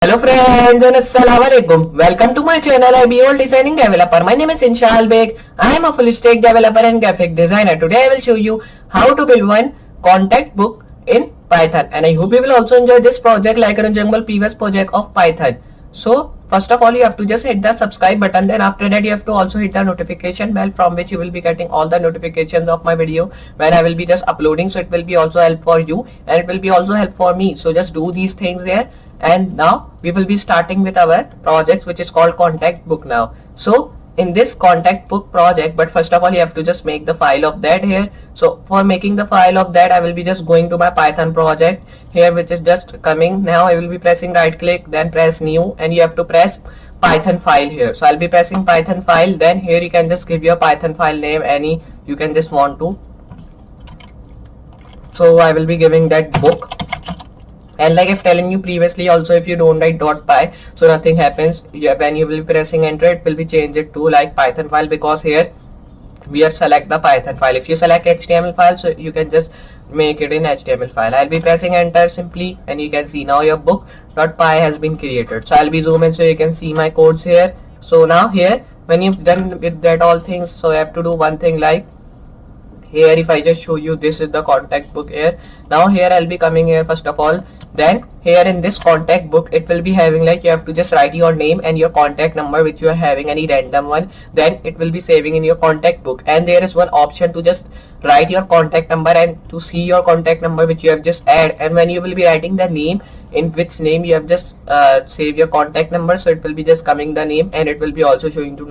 Hello friends and Assalamualaikum. Welcome to my channel. I be all designing developer. My name is Inshal. I am a full stack developer and graphic designer. Today I will show you how to build one contact book in Python, and I hope you will also enjoy this project like a jungle previous project of Python. So first of all, you have to just hit the subscribe button. Then after that, you have to also hit the notification bell, from which you will be getting all the notifications of my video when I will be just uploading. So it will be also help for you and it will be also help for me. So just do these things there. And now we will be starting with our project, which is called contact book now. So in this contact book project, but first of all you have to just make the file of that here. So for making the file of that, I will be just going to my Python project here, which is just coming now. I will be pressing right click, then press new, and you have to press Python file here. So I'll be pressing Python file. Then here you can just give your Python file name any you can just want to. So I will be giving that book. And like I've telling you previously also, if you don't write .py, so nothing happens. When you will be pressing enter, it will be changed it to like Python file, because here we have select the Python file. If you select HTML file, so you can just make it in HTML file. I'll be pressing enter simply, and you can see now your book .py has been created. So I'll be zoom in so you can see my codes here. So now here, when you've done with that all things, so you have to do one thing like here. If I just show you, this is the contact book here. Now here I'll be coming here first of all. Then here in this contact book, it will be having like you have to just write your name and your contact number which you are having, any random one. Then it will be saving in your contact book, and there is one option to just write your contact number and to see your contact number which you have just add. And when you will be writing the name, in which name you have just save your contact number, so it will be just coming the name, and it will be also showing to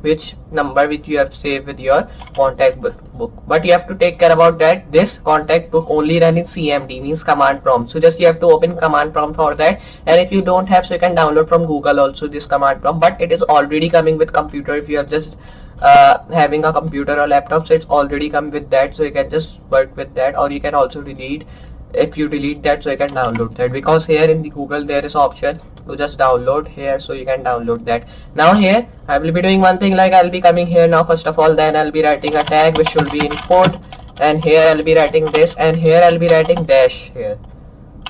which number which you have saved with your contact book. But you have to take care about that. This contact book only run in CMD, means command prompt. So just you have to open command prompt for that. And if you don't have, so you can download from Google also this command prompt, but it is already coming with computer. If you have just having a computer or laptop, so it's already come with that, so you can just work with that. Or you can also delete, if you delete that, so you can download that, because here in the Google there is option to just download here, so you can download that. Now here I will be doing one thing like I'll be coming here now first of all, then I'll be writing a tag which should be input, and here I'll be writing this, and here I'll be writing dash here.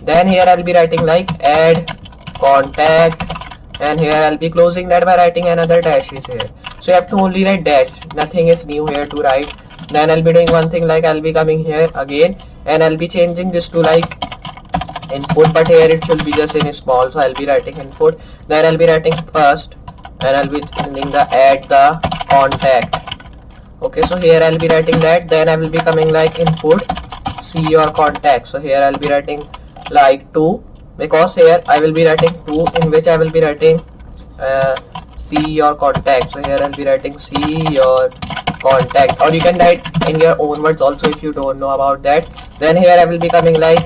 Then here I'll be writing like add contact, and here I'll be closing that by writing another dash is here. So you have to only write dash, nothing is new here to write. Then I'll be doing one thing like I'll be coming here again, and I'll be changing this to like input, but here it should be just in small, so I'll be writing input. Then I'll be writing first, and I'll be ending the add the contact. Okay, so here I'll be writing that. Then I will be coming like input see your contact. So here I'll be writing like 2, because here I will be writing 2, in which I will be writing see your contact. So here I'll be writing see your contact, or you can write in your own words also if you don't know about that. Then here I will be coming like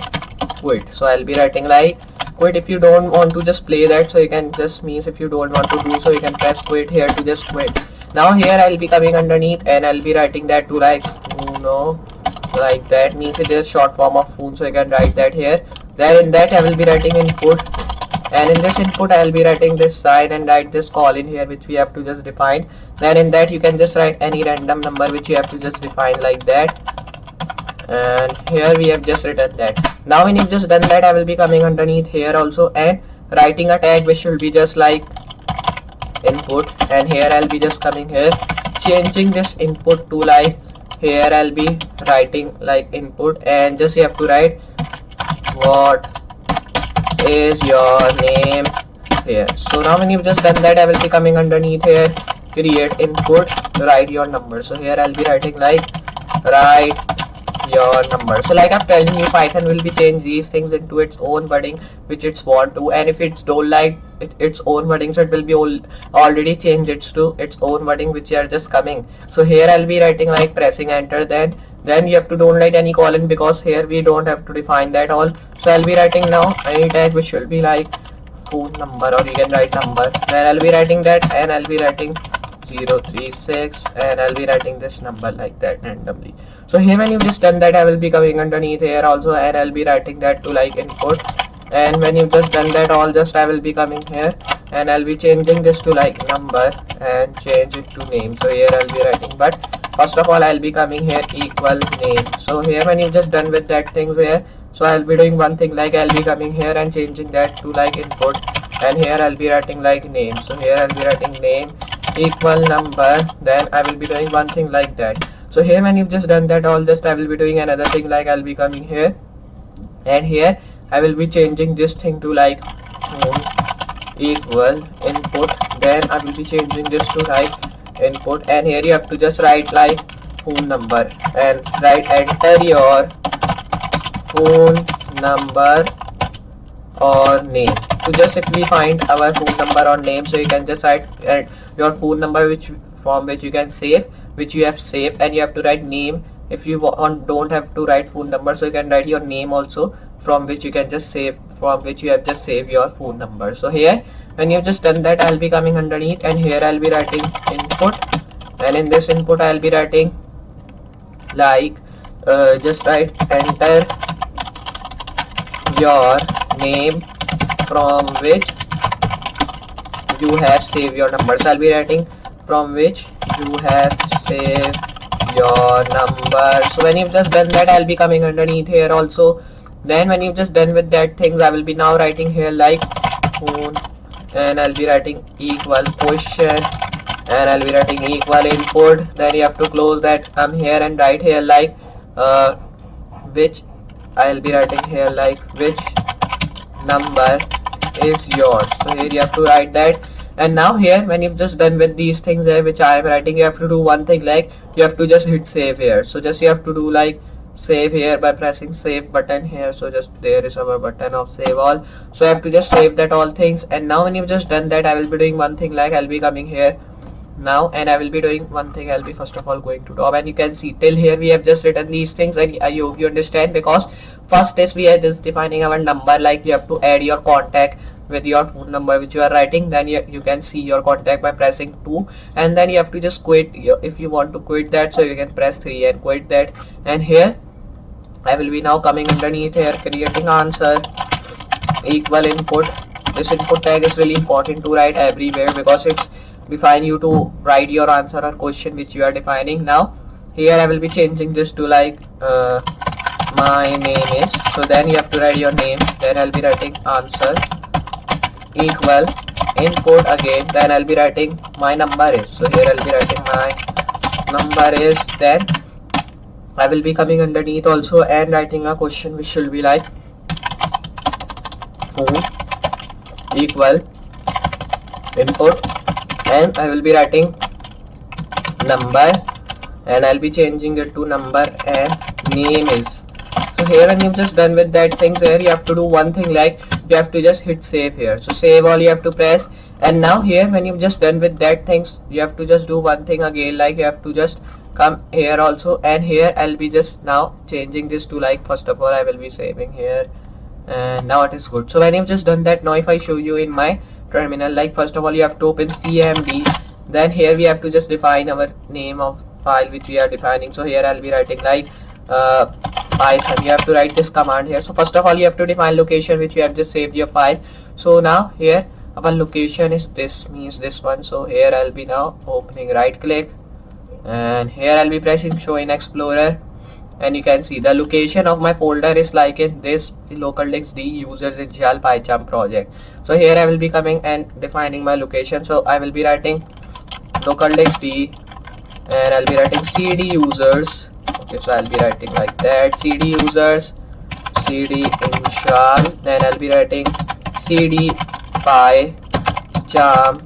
quit, so I'll be writing like quit. If you don't want to just play that, so you can just, means if you don't want to do, so you can press quit here to just quit. Now here I'll be coming underneath, and I'll be writing that to like no, like that, means it is short form of phone, so you can write that here. Then in that I will be writing input, and in this input I will be writing this sign and write this call in here which we have to just define. Then in that you can just write any random number which you have to just define like that, and here we have just written that. Now when you've just done that, I will be coming underneath here also and writing a tag which should be just like input, and here I'll be just coming here changing this input to like here I'll be writing like input, and just you have to write what is your name here. So now when you've just done that, I will be coming underneath here create input write your number. So here I'll be writing like write your number. So like I'm telling you, Python will be change these things into its own wording which it's want to, and if it's don't like its own wording, so it will be already changed it to its own wording which are just coming. So here I'll be writing like pressing enter. Then you have to don't write any colon, because here we don't have to define that all. So I'll be writing now any tag which should be like phone number, or you can write number. Then I'll be writing that, and I'll be writing 036, and I'll be writing this number like that randomly. So here when you've just done that, I will be coming underneath here also, and I'll be writing that to like input. And when you've just done that all, just I will be coming here, and I'll be changing this to like number and change it to name. So here I'll be writing, but first of all I'll be coming here equal name. So here when you've just done with that things here, So I'll be doing one thing like I'll be coming here and changing that to like input, and here I'll be writing like name. So here I'll be writing name equal number. Then I will be doing one thing like that. So here when you've just done that all, just I will be doing another thing like I'll be coming here, and here I will be changing this thing to like equal input. Then I will be changing this to like input, and here you have to just write like phone number and write enter your phone number or name. So just simply find our phone number or name. So you can just write your phone number from which you can save, which you have saved, and you have to write name. If you don't have to write phone number, so you can write your name also, from which you can just save, from which you have just saved your phone number. So here when you've just done that, I'll be coming underneath, and here I'll be writing input, and in this input I'll be writing like just write enter your name from which you have saved your number. So I'll be writing from which you have saved your number. So when you've just done that, I'll be coming underneath here also. Then when you've just done with that things, I will be now writing here like phone, and I'll be writing equal question, and I'll be writing equal input. Then you have to close that, come here and write here like which I'll be writing here like which number is yours. So here you have to write that. And now here when you've just done with these things here which I am writing, you have to do one thing like you have to just hit save here. So just you have to do like save here by pressing save button here. So just there is our button of save all. So I have to just save that all things. And now when you've just done that, I will be doing one thing like I'll be coming here now, and I will be doing one thing. I'll be first of all going to top, and you can see till here we have just written these things, and I hope you understand, because first is we are just defining our number, like you have to add your contact with your phone number which you are writing. Then you can see your contact by pressing 2, and then you have to just quit if you want to quit that, so you can press 3 and quit that. And here I will be now coming underneath here creating answer equal input. This input tag is really important to write everywhere because it's define you to write your answer or question which you are defining. Now here I will be changing this to like my name is. So then you have to write your name, then I'll be writing answer equal input again, then I'll be writing my number is. So here I'll be writing my number is. Then I will be coming underneath also and writing a question which should be like phone equal input, and I will be writing number, and I'll be changing it to number, and name is. So here when you've just done with that things here, you have to do one thing like you have to just hit save here. So save all you have to press. And now here when you've just done with that things, you have to just do one thing again, like you have to just come here also, and here I'll be just now changing this to like first of all I will be saving here, and now it is good. So when you've just done that, now if I show you in my terminal, like first of all you have to open cmd, then here we have to just define our name of file which we are defining. So here I'll be writing like Python. You have to write this command here. So first of all you have to define location which you have just saved your file. So now here our location is this, means this one. So here I'll be now opening, right click, and here I'll be pressing show in explorer, and you can see the location of my folder is like in this local disk D users Inshal PyCharm project. So here I will be coming and defining my location. So I will be writing local disk D, and I'll be writing cd users. Okay, so I'll be writing like that, cd users cd Inshal, then I'll be writing cd PyCharm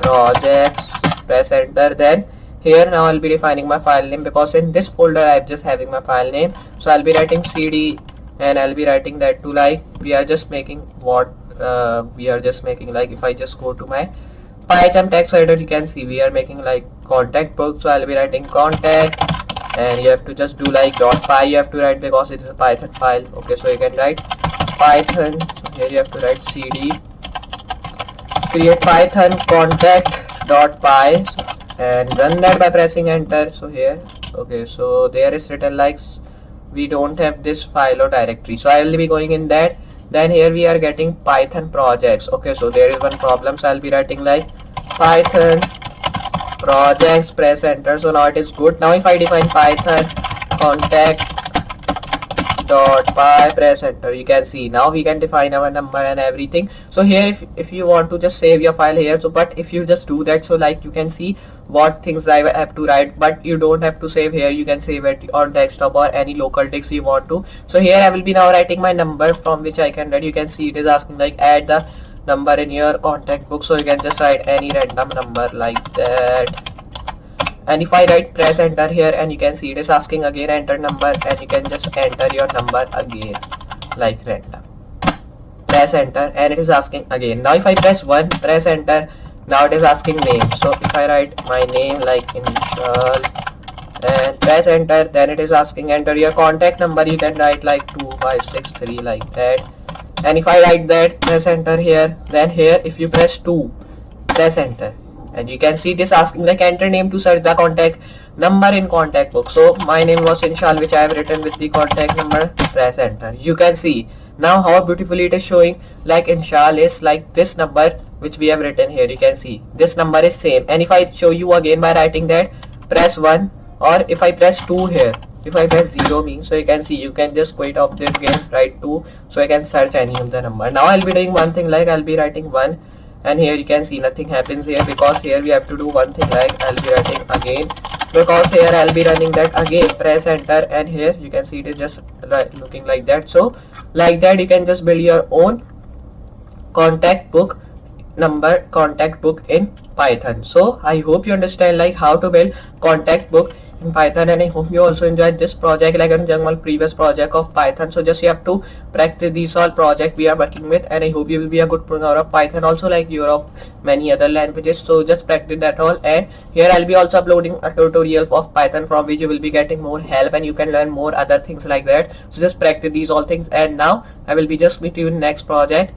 projects, press enter. Then here now I'll be defining my file name, because in this folder I'm just having my file name. So I'll be writing cd, and I'll be writing that to like we are just making what we are just making, like if I just go to my PyCharm text editor, you can see we are making like contact book. So I'll be writing contact, and you have to just do like .py you have to write because it is a Python file. Okay, so you can write Python. Here you have to write cd create Python contact.py, and run that by pressing enter. So here, okay, so there is written like we don't have this file or directory, so I will be going in that. Then here we are getting Python projects. Okay, so there is one problem, so I'll be writing like Python projects, press enter. So now it is good. Now if I define Python contact .py, press enter. You can see now we can define our number and everything. So here if you want to just save your file here, so but if you just do that, so like you can see what things I have to write, but you don't have to save here. You can save it on desktop or any local disk you want to. So here I will be now writing my number from which I can write. You can see it is asking like add the number in your contact book, so you can just write any random number like that. And if I write press enter here, and you can see it is asking again enter number, and you can just enter your number again like random. Press enter and it is asking again. Now if I press 1, press enter, now it is asking name. So if I write my name like Inshal and press enter, then it is asking enter your contact number. You can write like 2563 like that. And if I write that, press enter here, then here if you press 2, press enter, and you can see this asking like enter name to search the contact number in contact book. So my name was Inshal, which I have written with the contact number. Press enter. You can see now how beautifully it is showing like Inshal is like this number which we have written here. You can see this number is same. And if I show you again by writing that press 1, or if I press 2 here, if I press 0 means, so you can see you can just quit off this game, write 2, so I can search any of the number. Now I'll be doing one thing like I'll be writing 1, and here you can see nothing happens here because here we have to do one thing like I'll be writing again, because here I'll be running that again. Press enter, and here you can see it is just looking like that. So like that you can just build your own contact book in Python. So I hope you understand like how to build contact book in Python, and I hope you also enjoyed this project like in general previous project of Python. So just you have to practice these all project we are working with, and I hope you will be a good programmer of Python also like you are of many other languages. So just practice that all, and here I'll be also uploading a tutorial of Python from which you will be getting more help and you can learn more other things like that. So just practice these all things, and now I will be just meet you in next project.